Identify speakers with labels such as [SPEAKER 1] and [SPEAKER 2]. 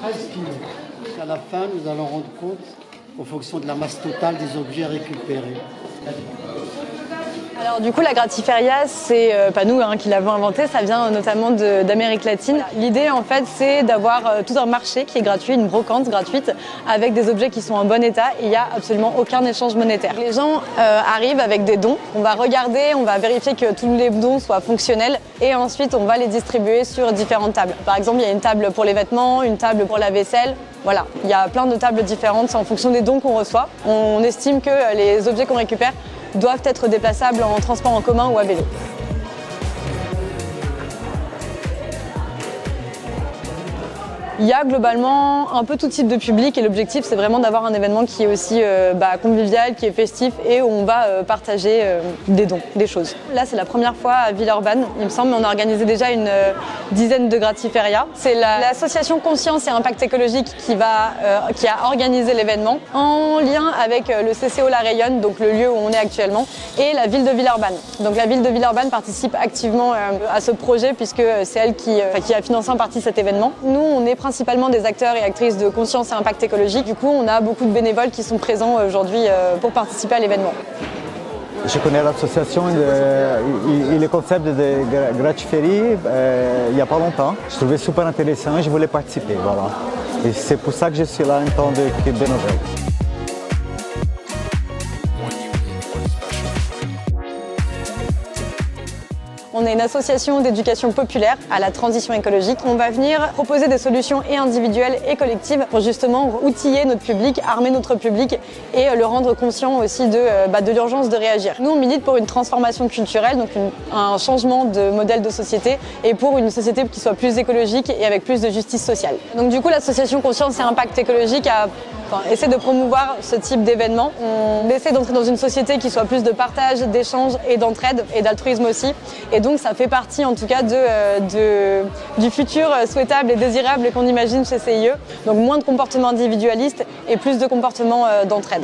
[SPEAKER 1] 13 kilos. À la fin, nous allons rendre compte en fonction de la masse totale des objets récupérés.
[SPEAKER 2] Alors du coup, la Gratiféria, c'est pas nous qui l'avons inventé, ça vient notamment d'Amérique latine. L'idée en fait, c'est d'avoir tout un marché qui est gratuit, une brocante gratuite, avec des objets qui sont en bon état et il n'y a absolument aucun échange monétaire. Les gens arrivent avec des dons, on va regarder, on va vérifier que tous les dons soient fonctionnels et ensuite on va les distribuer sur différentes tables. Par exemple, il y a une table pour les vêtements, une table pour la vaisselle. Voilà, il y a plein de tables différentes, c'est en fonction des dons qu'on reçoit. On estime que les objets qu'on récupère doivent être déplaçables en transport en commun ou à vélo. Il y a globalement un peu tout type de public et l'objectif c'est vraiment d'avoir un événement qui est aussi convivial, qui est festif et où on va partager des dons, des choses. Là c'est la première fois à Villeurbanne, il me semble, on a organisé déjà une dizaine de Gratiféria. C'est l'association Conscience et Impact Écologique qui a organisé l'événement en lien avec le CCO La Rayonne, donc le lieu où on est actuellement, et la ville de Villeurbanne. Donc la ville de Villeurbanne participe activement à ce projet puisque c'est elle qui a financé en partie cet événement. Nous on est principalement des acteurs et actrices de conscience et impact écologique. Du coup, on a beaucoup de bénévoles qui sont présents aujourd'hui pour participer à l'événement.
[SPEAKER 3] Je connais l'association et le concept de Gratiféria il n'y a pas longtemps. Je trouvais super intéressant et je voulais participer. Voilà. Et c'est pour ça que je suis là en tant que bénévole.
[SPEAKER 2] On est une association d'éducation populaire à la transition écologique. On va venir proposer des solutions et individuelles et collectives pour justement outiller notre public, armer notre public et le rendre conscient aussi de l'urgence de réagir. Nous, on milite pour une transformation culturelle, donc un changement de modèle de société et pour une société qui soit plus écologique et avec plus de justice sociale. Donc du coup, l'association Conscience et Impact Écologique essaie de promouvoir ce type d'événement. On essaie d'entrer dans une société qui soit plus de partage, d'échange et d'entraide et d'altruisme aussi. Et donc ça fait partie en tout cas du futur souhaitable et désirable qu'on imagine chez CIE. Donc moins de comportements individualistes et plus de comportements d'entraide.